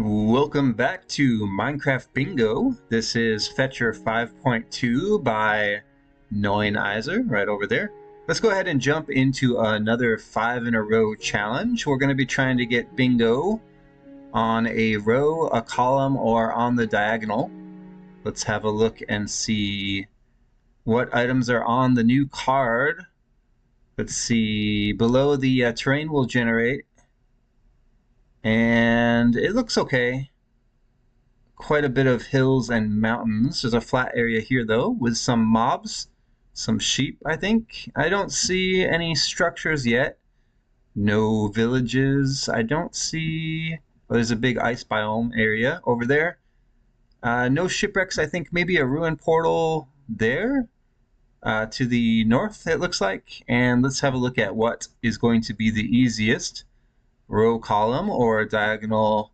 Welcome back to Minecraft Bingo. This is Fetchr 5.2 by Iser, right over there. Let's go ahead and jump into another 5 in a row challenge. We're going to be trying to get bingo on a row, a column, or on the diagonal. Let's have a look and see what items are on the new card. Let's see, below the terrain will generate, and it looks okay. Quite a bit of hills and mountains. There's a flat area here though with some mobs, some sheep, I think. I don't see any structures yet. No villages. I don't see... Oh, there's a big ice biome area over there. No shipwrecks. I think maybe a ruin portal there to the north, it looks like. And let's have a look at what is going to be the easiest row column or diagonal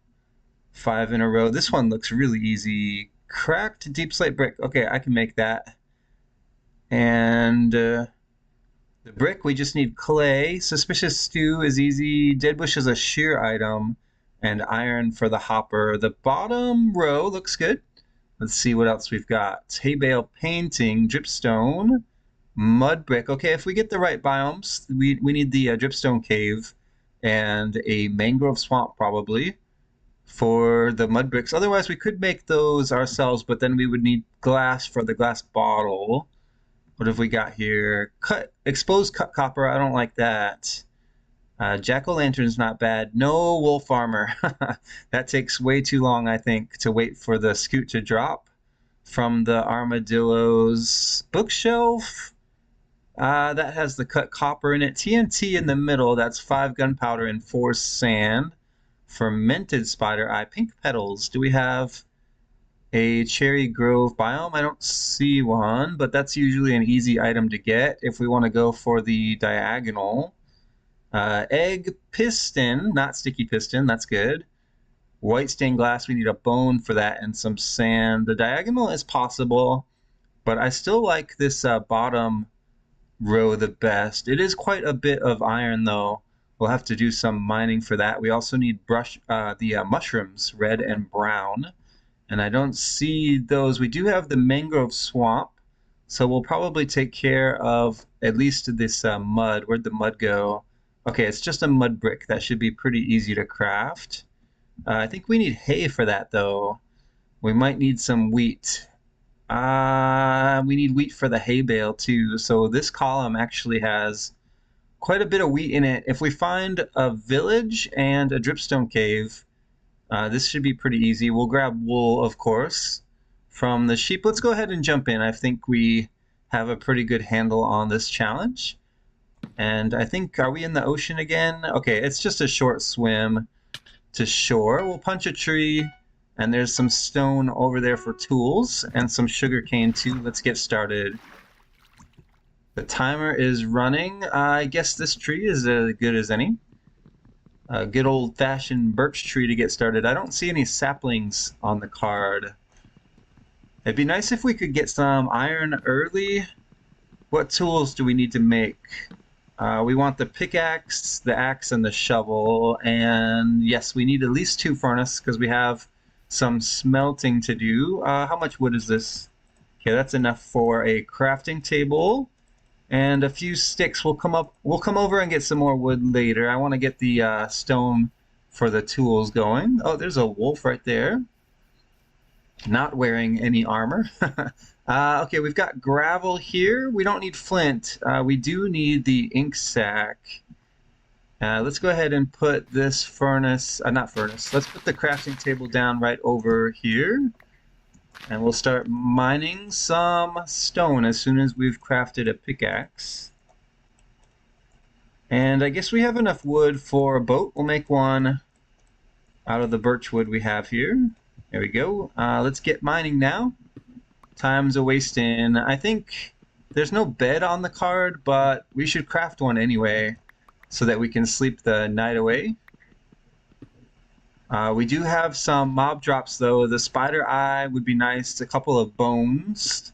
5 in a row. This one looks really easy. Cracked deep slate brick. Okay, I can make that. And the brick, we just need clay. Suspicious stew is easy. Dead bush is a shear item. And iron for the hopper. The bottom row looks good. Let's see what else we've got. Hay bale painting, dripstone, mud brick. Okay, if we get the right biomes, we need the dripstone cave and a mangrove swamp probably for the mud bricks. Otherwise, we could make those ourselves, but then we would need glass for the glass bottle. What have we got here? Exposed cut copper. I don't like that. Jack-o'-lantern's not bad. No wolf armor. That takes way too long, I think, to wait for the scoot to drop from the armadillo's bookshelf. That has the cut copper in it. TNT in the middle. That's 5 gunpowder and 4 sand. Fermented spider eye. Pink petals. Do we have a cherry grove biome? I don't see one, but that's usually an easy item to get if we want to go for the diagonal. Egg piston, not sticky piston. That's good. White stained glass. We need a bone for that and some sand. The diagonal is possible, but I still like this bottom row the best. It is quite a bit of iron though. We'll have to do some mining for that. We also need the mushrooms, red and brown. And I don't see those. We do have the mangrove swamp, so we'll probably take care of at least this mud. Where'd the mud go? Okay, it's just a mud brick. That should be pretty easy to craft. I think we need hay for that though. We might need some wheat. We need wheat for the hay bale too. So this column actually has quite a bit of wheat in it. If we find a village and a dripstone cave, this should be pretty easy. We'll grab wool, of course, from the sheep. Let's go ahead and jump in. I think we have a pretty good handle on this challenge. And I think, are we in the ocean again? Okay, it's just a short swim to shore. We'll punch a tree. And there's some stone over there for tools and some sugar cane too. Let's get started. The timer is running. I guess this tree is as good as any. A good old-fashioned birch tree to get started. I don't see any saplings on the card. It'd be nice if we could get some iron early. What tools do we need to make? We want the pickaxe, the axe, and the shovel. And yes, we need at least 2 furnaces because we have some smelting to do. How much wood is this? Okay, that's enough for a crafting table and a few sticks. We'll come over and get some more wood later. I want to get the stone for the tools going. Oh, there's a wolf right there, not wearing any armor. Okay, we've got gravel here. We don't need flint. We do need the ink sac. Let's go ahead and put this furnace, not furnace, let's put the crafting table down right over here. And we'll start mining some stone as soon as we've crafted a pickaxe. And I guess we have enough wood for a boat. We'll make one out of the birch wood we have here. There we go. Let's get mining now. Time's a wasting. I think there's no bed on the card, but we should craft one anyway, so that we can sleep the night away. We do have some mob drops though. The spider eye would be nice. A couple of bones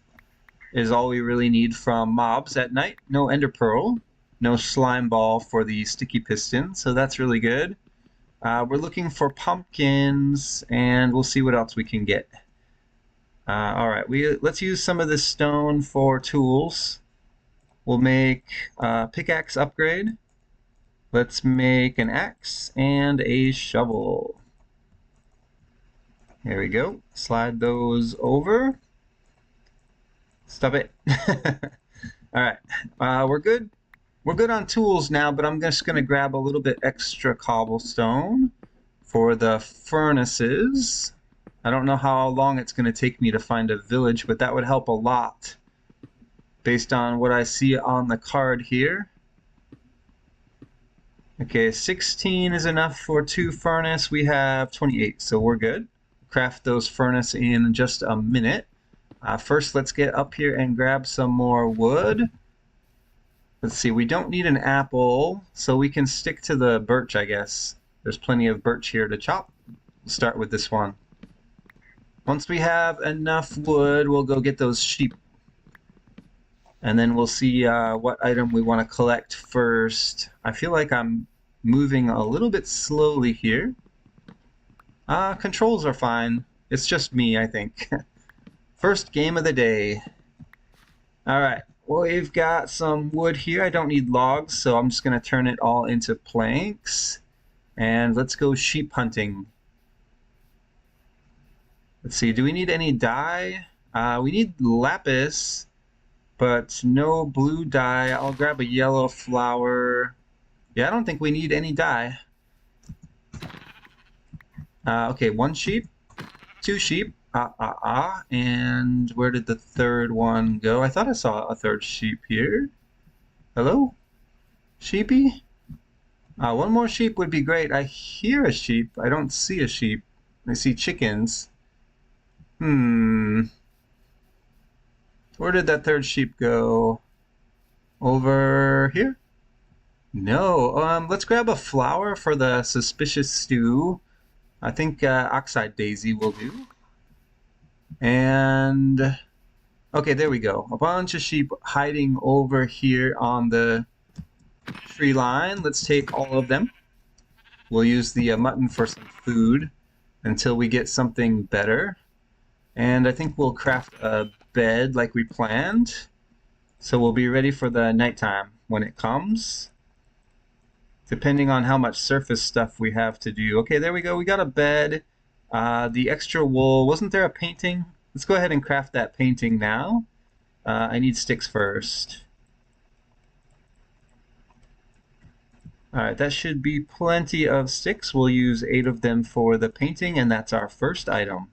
is all we really need from mobs at night. No ender pearl. No slime ball for the sticky piston, so that's really good. We're looking for pumpkins, and we'll see what else we can get. All right, let's use some of this stone for tools. We'll make a pickaxe upgrade. Let's make an axe and a shovel. There we go. Slide those over. Stop it. All right, we're good. We're good on tools now, but I'm just going to grab a little bit extra cobblestone for the furnaces. I don't know how long it's going to take me to find a village, but that would help a lot based on what I see on the card here. Okay, 16 is enough for 2 furnace. We have 28, so we're good. Craft those furnace in just a minute. First, let's get up here and grab some more wood. Let's see, we don't need an apple, so we can stick to the birch, I guess. There's plenty of birch here to chop. We'll start with this one. Once we have enough wood, we'll go get those sheep. And then we'll see what item we want to collect first. I feel like I'm moving a little bit slowly here. Controls are fine. It's just me, I think. First game of the day. Alright, well, we've got some wood here. I don't need logs, so I'm just going to turn it all into planks. And let's go sheep hunting. Let's see, do we need any dye? We need lapis, but no blue dye. I'll grab a yellow flower. Yeah, I don't think we need any dye. Okay, 1 sheep, 2 sheep. And where did the third one go? I thought I saw a third sheep here. Hello? Sheepy? 1 more sheep would be great. I hear a sheep. I don't see a sheep. I see chickens. Where did that third sheep go? Over here? No. Let's grab a flower for the suspicious stew. I think oxide daisy will do. And okay, there we go. A bunch of sheep hiding over here on the tree line. Let's take all of them. We'll use the mutton for some food until we get something better. And I think we'll craft a bed like we planned. So we'll be ready for the nighttime when it comes. Depending on how much surface stuff we have to do. Okay, there we go. We got a bed. The extra wool. Wasn't there a painting? Let's go ahead and craft that painting now. I need sticks first. Alright, that should be plenty of sticks. We'll use 8 of them for the painting, and that's our first item.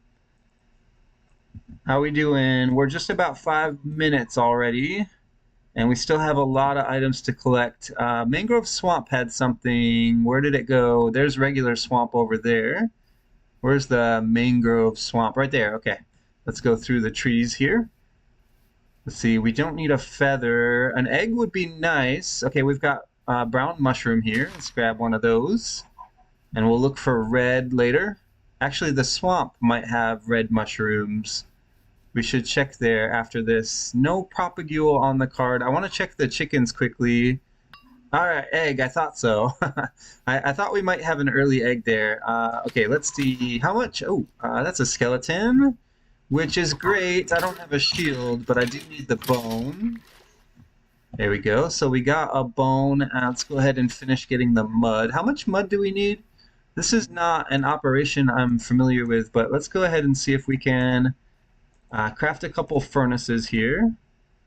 How we doing? We're just about 5 minutes already, and we still have a lot of items to collect. Mangrove Swamp had something. Where did it go? There's regular swamp over there. Where's the mangrove swamp? Right there. Okay. Let's go through the trees here. Let's see. We don't need a feather. An egg would be nice. Okay, we've got brown mushroom here. Let's grab one of those. And we'll look for red later. Actually, the swamp might have red mushrooms. We should check there after this. No propagule on the card. I want to check the chickens quickly. Alright, egg, I thought so. I thought we might have an early egg there. Okay, let's see. How much? Oh, that's a skeleton, which is great. I don't have a shield, but I do need the bone. There we go. So we got a bone. Let's go ahead and finish getting the mud. How much mud do we need? This is not an operation I'm familiar with, but let's go ahead and see if we can craft a couple furnaces here.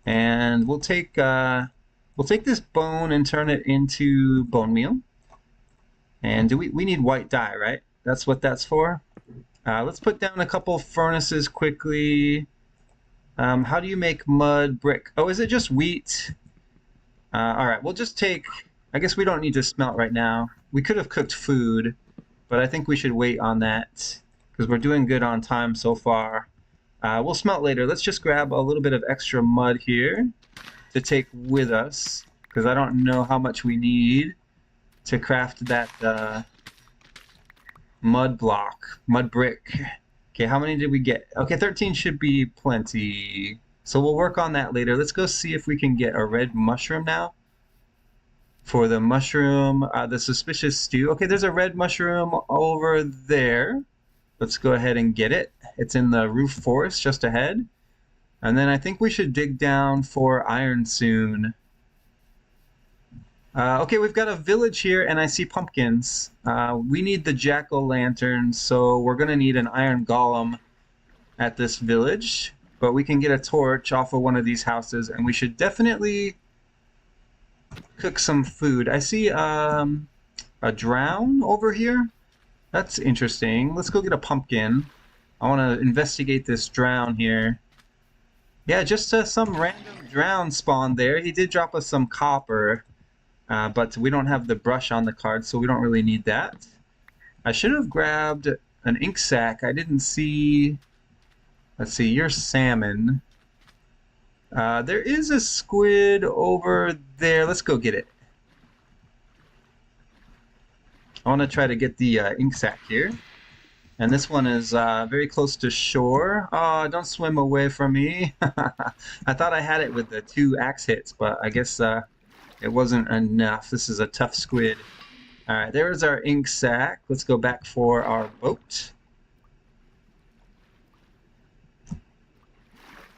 And we'll take this bone and turn it into bone meal. And we need white dye, right? That's what that's for. Let's put down a couple furnaces quickly. How do you make mud brick? Oh, is it just wheat? All right, we'll just take... I guess we don't need to smelt right now. We could have cooked food, but I think we should wait on that because we're doing good on time so far. We'll smelt later. Let's just grab a little bit of extra mud here to take with us, because I don't know how much we need to craft that mud block, mud brick. Okay, how many did we get? Okay, 13 should be plenty. So we'll work on that later. Let's go see if we can get a red mushroom now. for the mushroom, the suspicious stew. Okay, there's a red mushroom over there. Let's go ahead and get it. It's in the roof forest just ahead. And then I think we should dig down for iron soon. Okay, we've got a village here, and I see pumpkins. We need the jack-o'-lantern, so we're going to need an iron golem at this village. But we can get a torch off of one of these houses, and we should definitely cook some food. I see a drown over here. That's interesting. Let's go get a pumpkin. I want to investigate this drown here. Yeah, just some random drown spawned there. He did drop us some copper. But we don't have the brush on the card, so we don't really need that. I should have grabbed an ink sac. I didn't see... Let's see, you're salmon. There is a squid over there. Let's go get it. I want to try to get the ink sac here. And this one is very close to shore. Oh, don't swim away from me. I thought I had it with the 2 axe hits, but I guess... it wasn't enough. This is a tough squid. All right, there's our ink sac. Let's go back for our boat.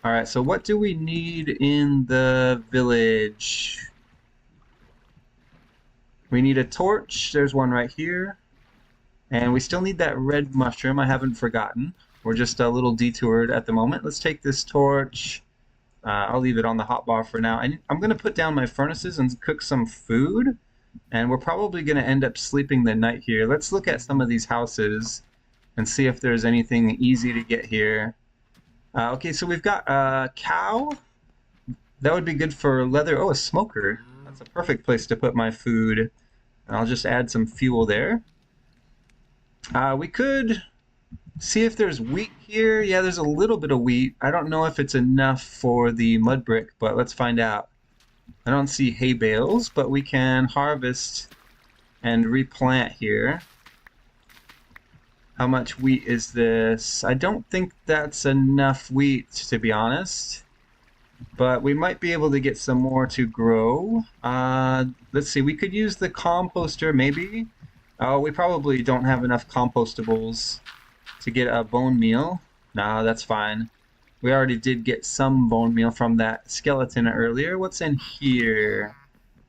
All right, so what do we need in the village? We need a torch. There's one right here. And we still need that red mushroom. I haven't forgotten. We're just a little detoured at the moment. Let's take this torch. I'll leave it on the hotbar for now. I'm going to put down my furnaces and cook some food. And we're probably going to end up sleeping the night here. Let's look at some of these houses and see if there's anything easy to get here. Okay, so we've got a cow. That would be good for leather. Oh, a smoker. That's a perfect place to put my food. And I'll just add some fuel there. We could... see if there's wheat here. Yeah, there's a little bit of wheat. I don't know if it's enough for the mud brick, but let's find out. I don't see hay bales, but we can harvest and replant here. How much wheat is this? I don't think that's enough wheat, to be honest. But we might be able to get some more to grow. Let's see, we could use the composter, maybe. Oh, we probably don't have enough compostables to get a bone meal. No, that's fine. We already did get some bone meal from that skeleton earlier. What's in here?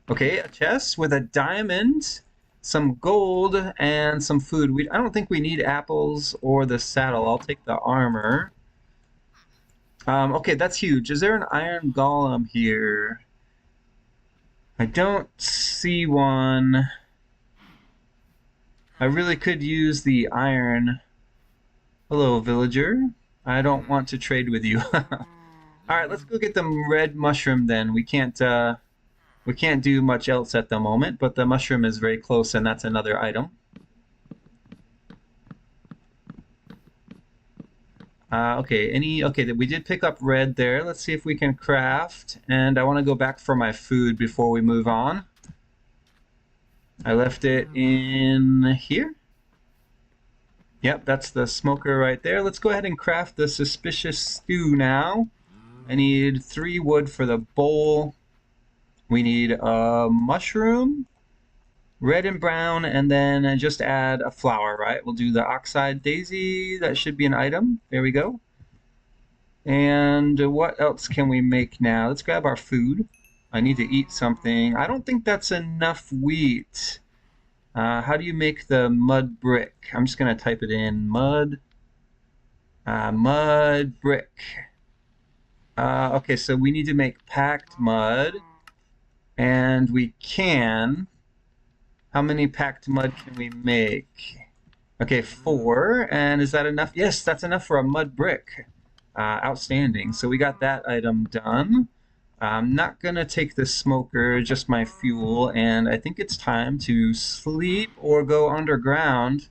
Okay, a chest with a diamond, some gold, and some food. I don't think we need apples or the saddle. I'll take the armor. Okay, that's huge. Is there an iron golem here? I don't see one. I really could use the iron. Hello, villager. I don't want to trade with you. Alright, let's go get the red mushroom then. We can't do much else at the moment, but the mushroom is very close, and that's another item. Okay, we did pick up red there. Let's see if we can craft, and I want to go back for my food before we move on. I left it in here. Yep, that's the smoker right there. Let's go ahead and craft the suspicious stew now. I need 3 wood for the bowl. We need a mushroom, red and brown, and then just add a flower, right? We'll do the oxide daisy. That should be an item. There we go. And what else can we make now? Let's grab our food. I need to eat something. I don't think that's enough wheat. How do you make the mud brick? I'm just going to type it in. Mud brick. Okay, so we need to make packed mud. And we can. How many packed mud can we make? Okay, 4. And is that enough? Yes, that's enough for a mud brick. Outstanding. So we got that item done. I'm not going to take the smoker, just my fuel, and I think it's time to sleep or go underground.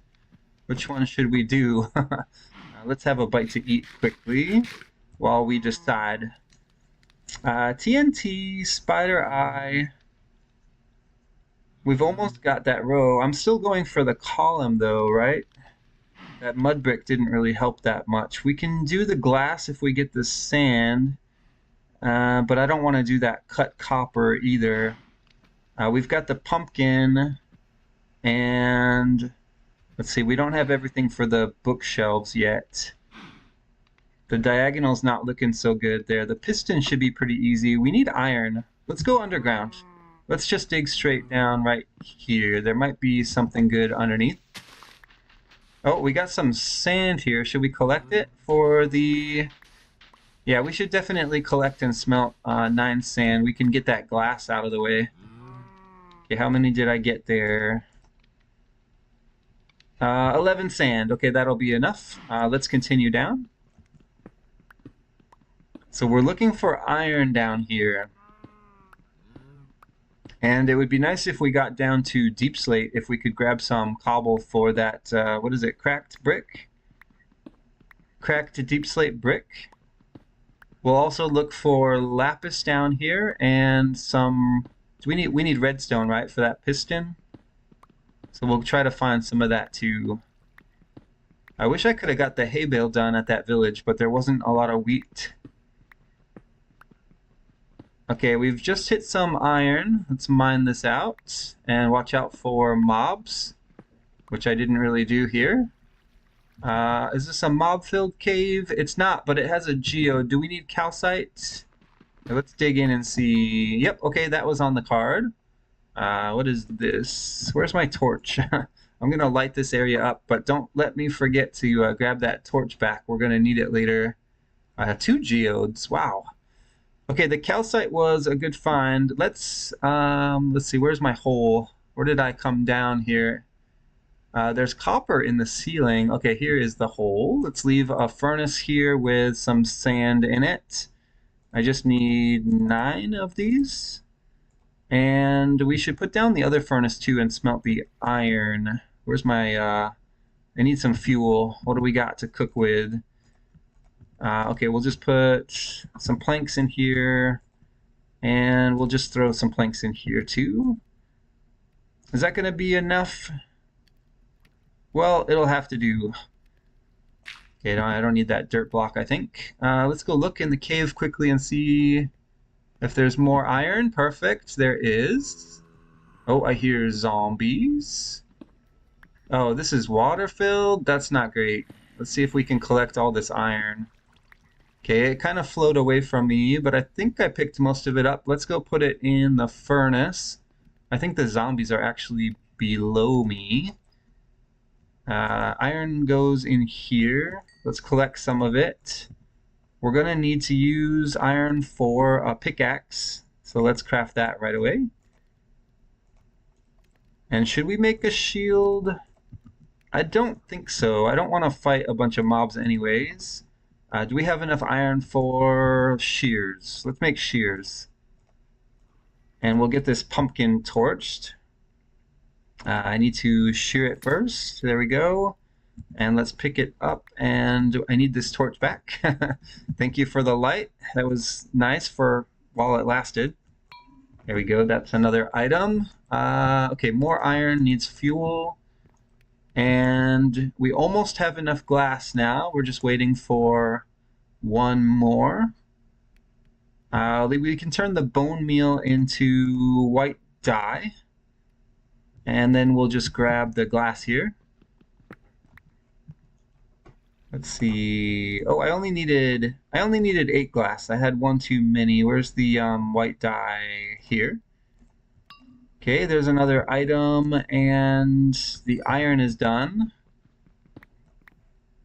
Which one should we do? Let's have a bite to eat quickly while we decide. TNT, spider eye. We've almost got that row. I'm still going for the column though, right? That mud brick didn't really help that much. We can do the glass if we get the sand. But I don't want to do that cut copper either. We've got the pumpkin, and let's see, we don't have everything for the bookshelves yet. The diagonal's not looking so good there. The piston should be pretty easy. We need iron. Let's go underground. Let's just dig straight down right here. There might be something good underneath. Oh, we got some sand here. Should we collect it for the... Yeah, we should definitely collect and smelt 9 sand. We can get that glass out of the way. Okay, how many did I get there? 11 sand. Okay, that'll be enough. Let's continue down. So we're looking for iron down here. And it would be nice if we got down to deep slate, if we could grab some cobble for that, what is it, cracked brick? Cracked deep slate brick. We'll also look for lapis down here and some, we need redstone, right, for that piston? So we'll try to find some of that too. I wish I could have got the hay bale done at that village, but there wasn't a lot of wheat. Okay, we've just hit some iron. Let's mine this out and watch out for mobs, which I didn't really do here. Is this a mob-filled cave? It's not, but it has a geode. Do we need calcite? Let's dig in and see. Yep, okay, that was on the card. What is this? Where's my torch? I'm gonna light this area up, but don't let me forget to grab that torch back. We're gonna need it later. 2 geodes, wow. Okay, the calcite was a good find. Let's see, where's my hole? Where did I come down here? There's copper in the ceiling. Okay, here is the hole. Let's leave a furnace here with some sand in it. I just need 9 of these. And we should put down the other furnace too and smelt the iron. Where's my, I need some fuel. What do we got to cook with? Okay, we'll just put some planks in here, and we'll just throw some planks in here too. Is that going to be enough? Well, it'll have to do. Okay, I don't need that dirt block, I think. Let's go look in the cave quickly and see if there's more iron. Perfect, there is. Oh, I hear zombies. Oh, this is water filled? That's not great. Let's see if we can collect all this iron. Okay, it kind of flowed away from me, but I think I picked most of it up. Let's go put it in the furnace. I think the zombies are actually below me. Iron goes in here. Let's collect some of it. We're going to need to use iron for a pickaxe, so let's craft that right away. And should we make a shield? I don't think so. I don't want to fight a bunch of mobs anyways. Do we have enough iron for shears? Let's make shears. And we'll get this pumpkin torched. I need to shear it first. There we go. And let's pick it up. And I need this torch back. Thank you for the light. That was nice for while it lasted. There we go. That's another item. Okay, more iron needs fuel. And we almost have enough glass now. We're just waiting for one more. We can turn the bone meal into white dye. And then we'll just grab the glass here. Let's see. Oh, I only needed 8 glass. I had 1 too many. Where's the white dye? Here. Okay, there's another item, and the iron is done.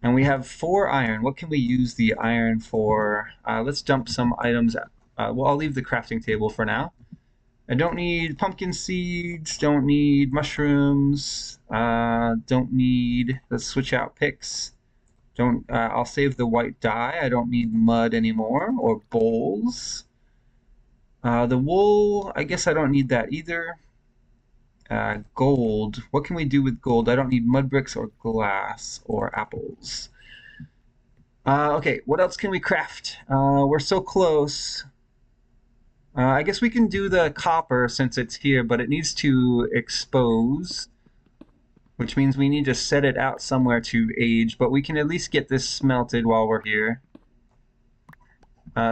And we have 4 iron. What can we use the iron for? Let's dump some items. Well, I'll leave the crafting table for now. I don't need pumpkin seeds, don't need mushrooms, don't need, let's switch out picks. I'll save the white dye. I don't need mud anymore, or bowls. The wool, I guess I don't need that either. Gold. What can we do with gold? I don't need mud bricks or glass or apples. Okay, what else can we craft? We're so close. I guess we can do the copper since it's here, but it needs to expose, which means we need to set it out somewhere to age, but we can at least get this smelted while we're here.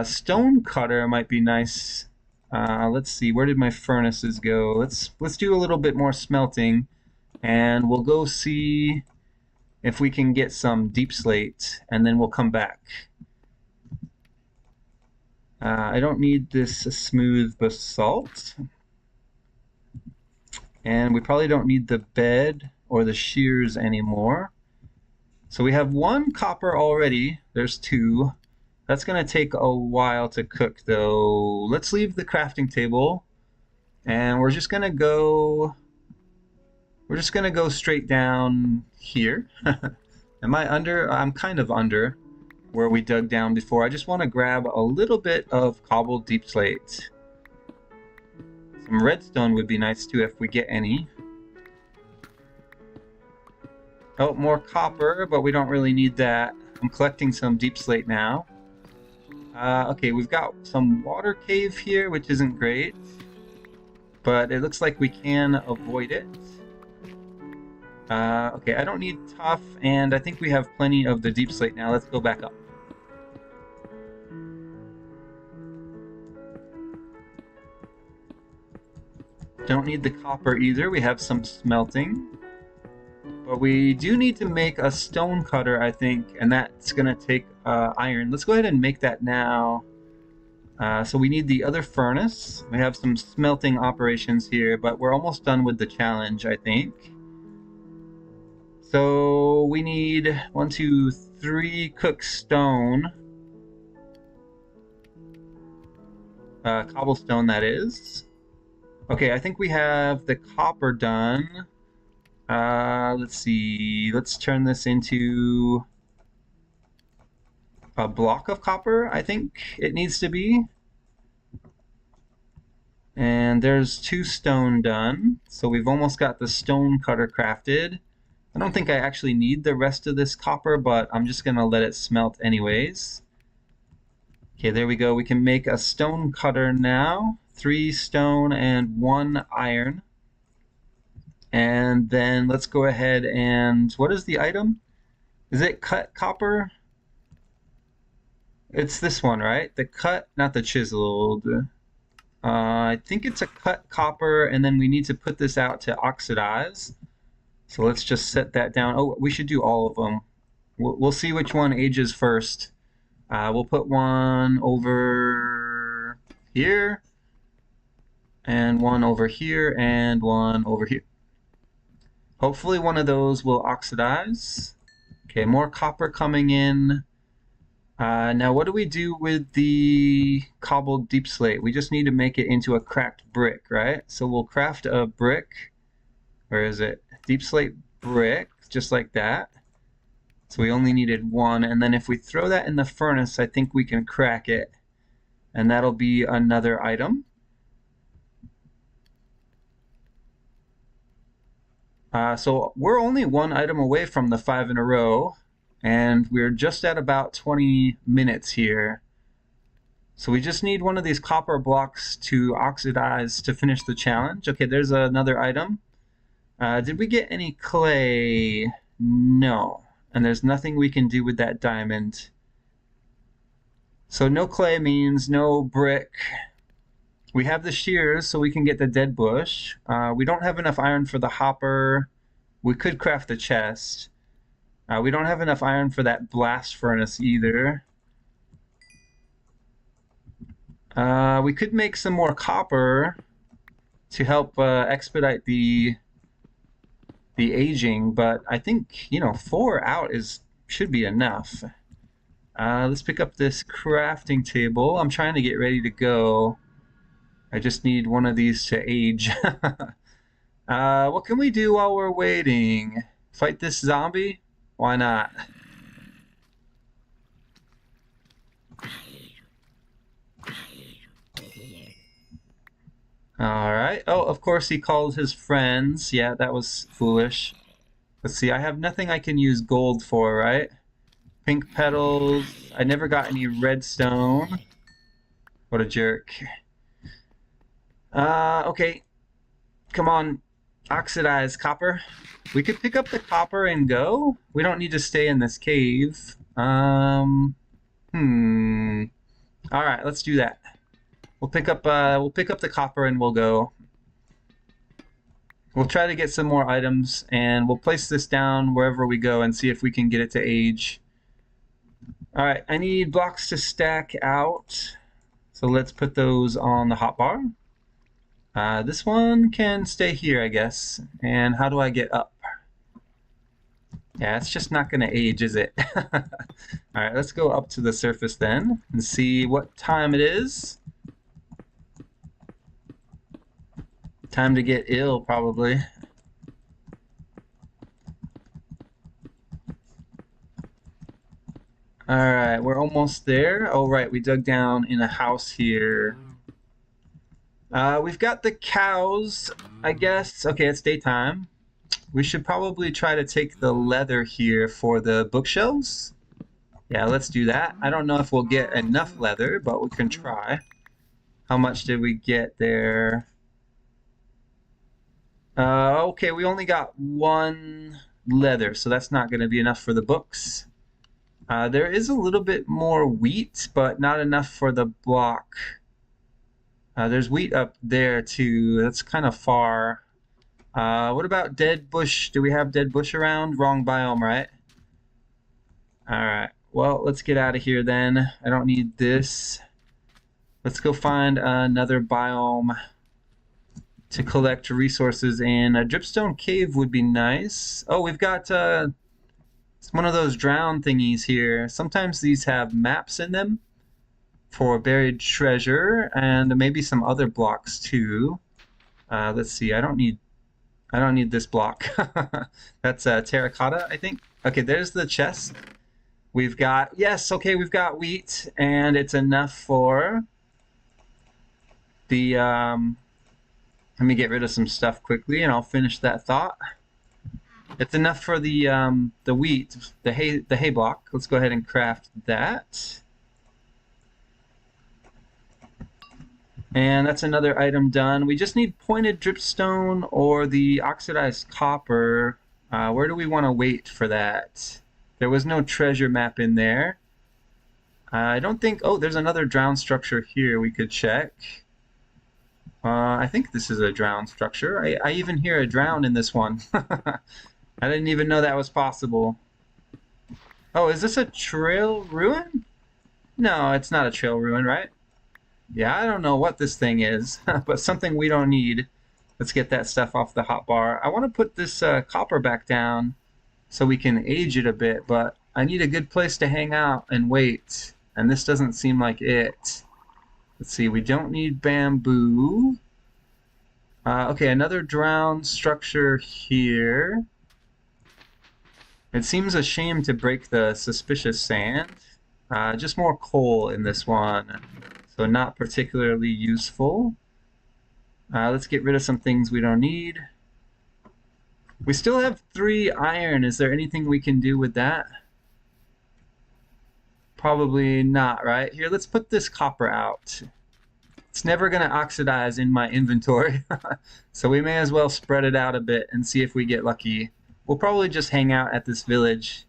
Stone cutter might be nice. Let's see, where did my furnaces go? Let's do a little bit more smelting, and we'll go see if we can get some deep slate, and then we'll come back. I don't need this smooth basalt. And we probably don't need the bed or the shears anymore. So we have one copper already. There's two. That's going to take a while to cook, though. Let's leave the crafting table, and we're just going to go straight down here. Am I under? I'm kind of under where we dug down before. I just want to grab a little bit of cobbled deep slate. Some redstone would be nice too if we get any. Oh, more copper, but we don't really need that. I'm collecting some deep slate now. Okay, we've got some water cave here, which isn't great, but it looks like we can avoid it. Okay, I don't need tough, and I think we have plenty of the deep slate now. Let's go back up. Don't need the copper either. We have some smelting. But we do need to make a stone cutter, I think, and that's going to take iron. Let's go ahead and make that now. So we need the other furnace. We have some smelting operations here, but we're almost done with the challenge, I think. So we need 1, 2, 3 cooked stone. Cobblestone, that is. Okay, I think we have the copper done. Let's see. Let's turn this into a block of copper, I think it needs to be. And there's 2 stone done. So we've almost got the stone cutter crafted. I don't think I actually need the rest of this copper, but I'm just going to let it smelt anyways. Okay, there we go. We can make a stone cutter now. 3 stone and 1 iron. And then let's go ahead and... what is the item? Is it cut copper? It's this one, right? The cut, not the chiseled. I think it's a cut copper, and then we need to put this out to oxidize. So let's just set that down. Oh, we should do all of them. We'll see which one ages first. We'll put one over here, and one over here, and one over here. Hopefully one of those will oxidize. Okay, more copper coming in. Now what do we do with the cobbled deep slate? We just need to make it into a cracked brick, right? So we'll craft a brick. Where is it? Deep slate brick, just like that. So we only needed 1, and then if we throw that in the furnace, I think we can crack it, and that'll be another item. So we're only 1 item away from the 5 in a row, and we're just at about 20 minutes here. So we just need one of these copper blocks to oxidize to finish the challenge. Okay, there's another item. Did we get any clay? No. And there's nothing we can do with that diamond. So no clay means no brick. We have the shears, so we can get the dead bush. We don't have enough iron for the hopper. We could craft the chest. We don't have enough iron for that blast furnace either. We could make some more copper to help expedite the aging, but I think, 4 out should be enough. Let's pick up this crafting table. I'm trying to get ready to go. I just need one of these to age. What can we do while we're waiting? Fight this zombie? Why not? Alright. Oh, of course he called his friends. Yeah, that was foolish. Let's see, I have nothing I can use gold for, right? Pink petals. I never got any redstone. What a jerk. Okay. Come on. Oxidize copper. We could pick up the copper and go. We don't need to stay in this cave. Alright, let's do that. We'll pick up the copper and we'll go. We'll try to get some more items and we'll place this down wherever we go and see if we can get it to age. All right, I need blocks to stack out. So let's put those on the hotbar. This one can stay here, I guess. And how do I get up? Yeah, it's just not going to age, is it? All right, let's go up to the surface then and see what time it is. Time to get ill, probably. All right, we're almost there. Oh, right, we dug down in a house here. We've got the cows, I guess. Okay, it's daytime. We should probably try to take the leather here for the bookshelves. Yeah, let's do that. I don't know if we'll get enough leather, but we can try. How much did we get there? Okay, we only got one leather, so that's not going to be enough for the books. There is a little bit more wheat, but not enough for the block. There's wheat up there too. That's kind of far. What about dead bush? Do we have dead bush around? Wrong biome, right? Alright, well, let's get out of here then. I don't need this. Let's go find another biome to collect resources in. A dripstone cave would be nice. Oh, we've got one of those drown thingies here. Sometimes these have maps in them for buried treasure and maybe some other blocks too. Let's see. I don't need this block. That's terracotta, I think. Okay, there's the chest. We've got, yes, okay, we've got wheat, and it's enough for the, let me get rid of some stuff quickly, and I'll finish that thought. It's enough for the wheat, the hay block. Let's go ahead and craft that. And that's another item done. We just need pointed dripstone or the oxidized copper. Where do we want to wait for that? There was no treasure map in there. I don't think... Oh, there's another drown structure here we could check. I think this is a drown structure. I even hear a drown in this one. I didn't even know that was possible. Oh, is this a trail ruin? No, it's not a trail ruin, right? Yeah, I don't know what this thing is, but something we don't need. Let's get that stuff off the hotbar. I want to put this copper back down so we can age it a bit, but I need a good place to hang out and wait, and this doesn't seem like it. Let's see, we don't need bamboo. Okay, another drowned structure here. It seems a shame to break the suspicious sand. Just more coal in this one, so not particularly useful. Let's get rid of some things we don't need. We still have 3 iron. Is there anything we can do with that? Probably not, right? Here, let's put this copper out. It's never going to oxidize in my inventory, so we may as well spread it out a bit and see if we get lucky. We'll probably just hang out at this village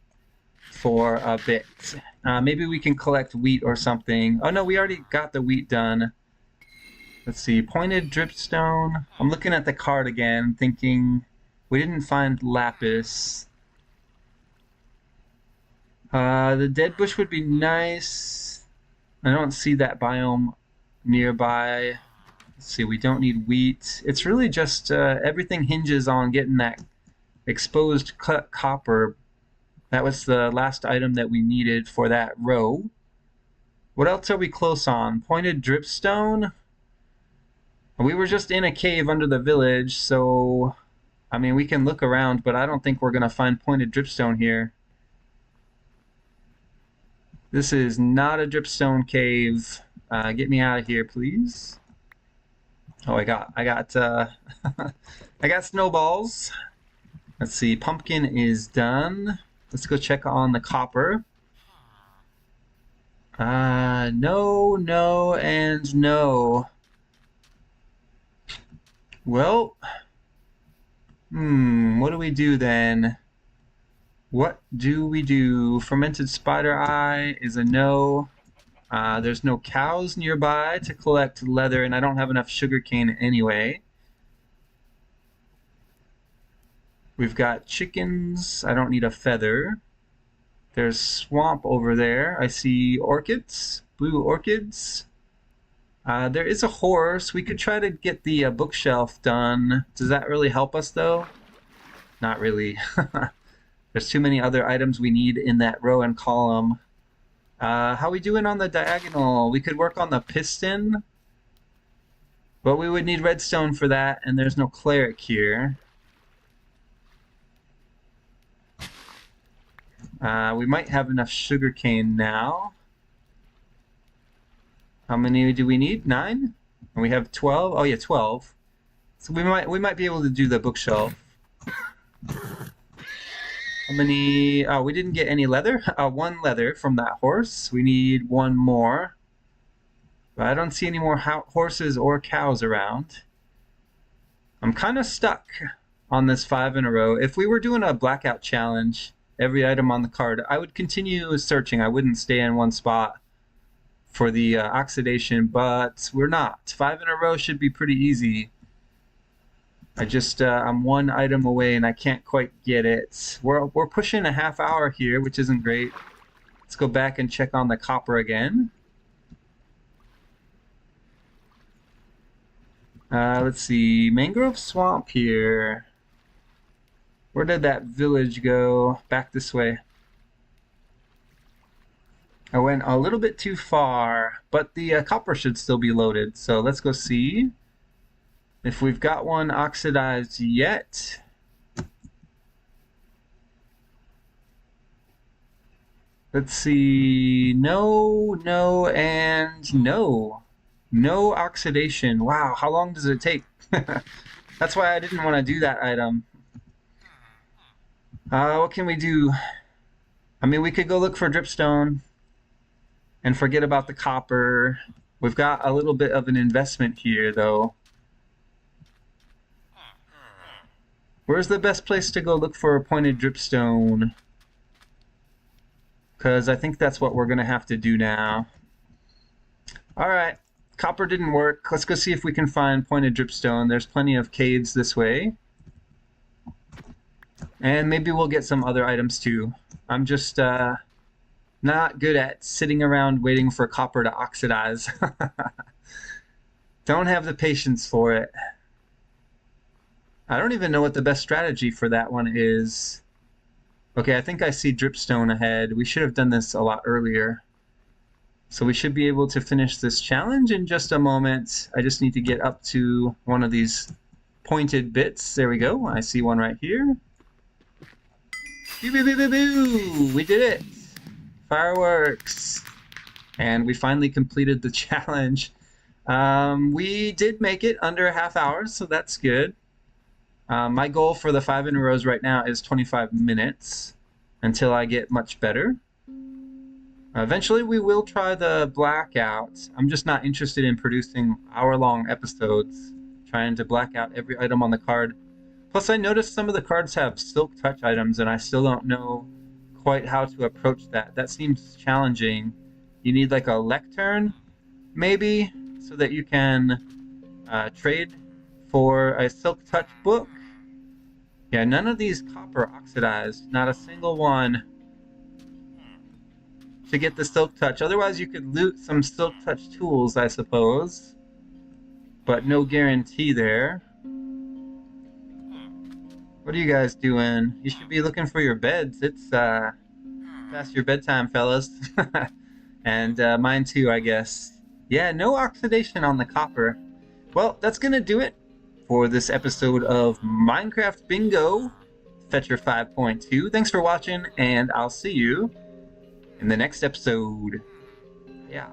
for a bit. Maybe we can collect wheat or something. Oh no, we already got the wheat done. Let's see, pointed dripstone. I'm looking at the card again, thinking we didn't find lapis. The dead bush would be nice. I don't see that biome nearby. Let's see, we don't need wheat. It's really just everything hinges on getting that exposed cut copper. That was the last item that we needed for that row. What else are we close on? Pointed dripstone? We were just in a cave under the village, so I mean, we can look around, but I don't think we're going to find pointed dripstone here. This is not a dripstone cave. Get me out of here, please. Oh, I got I got snowballs. Let's see, pumpkin is done. Let's go check on the copper. No, no, and no. Well, what do we do then? What do we do? Fermented spider eye is a no. There's no cows nearby to collect leather, and I don't have enough sugarcane anyway. We've got chickens. I don't need a feather. There's swamp over there. I see orchids, blue orchids. There is a horse. We could try to get the bookshelf done. Does that really help us, though? Not really. There's too many other items we need in that row and column. How we doing on the diagonal? We could work on the piston, but we would need redstone for that, and there's no cleric here. We might have enough sugarcane now. How many do we need? 9? And we have 12? Oh yeah, 12. So we might be able to do the bookshelf. How many? Oh, we didn't get any leather. 1 leather from that horse. We need 1 more. But I don't see any more horses or cows around. I'm kind of stuck on this 5 in a row. If we were doing a blackout challenge, every item on the card, I would continue searching. I wouldn't stay in one spot for the oxidation, but we're not. 5 in a row should be pretty easy. I'm 1 item away and I can't quite get it. We're pushing a half hour here, which isn't great. Let's go back and check on the copper again. Let's see, mangrove swamp here. Where did that village go? Back this way. I went a little bit too far, but the copper should still be loaded. So let's go see if we've got one oxidized yet. Let's see. No, no, and no. No oxidation. Wow, how long does it take? That's why I didn't want to do that item. What can we do? I mean, we could go look for dripstone and forget about the copper. We've got a little bit of an investment here, though. Where's the best place to go look for a pointed dripstone? Because I think that's what we're going to have to do now. Alright, copper didn't work. Let's go see if we can find pointed dripstone. There's plenty of caves this way. And maybe we'll get some other items too. I'm just not good at sitting around waiting for copper to oxidize. Don't have the patience for it. I don't even know what the best strategy for that one is. Okay, I think I see dripstone ahead. We should have done this a lot earlier. So we should be able to finish this challenge in just a moment. I just need to get up to one of these pointed bits. There we go. I see one right here. Boo, boo, boo, boo, boo. We did it. Fireworks. And we finally completed the challenge. We did make it under a half hour, so that's good. My goal for the 5 in a rows right now is 25 minutes until I get much better. Eventually we will try the blackout. I'm just not interested in producing hour-long episodes, trying to black out every item on the card. Plus I noticed some of the cards have silk touch items and I still don't know quite how to approach that. That seems challenging. You need like a lectern, maybe, so that you can trade for a silk touch book. Yeah, none of these copper oxidized, not a single one, to get the silk touch. Otherwise you could loot some silk touch tools, I suppose, but no guarantee there. What are you guys doing? You should be looking for your beds. It's past your bedtime, fellas. And mine too, I guess. Yeah, no oxidation on the copper. Well, that's gonna do it for this episode of Minecraft Bingo, Fetchr 5.2. Thanks for watching, and I'll see you in the next episode. Yeah.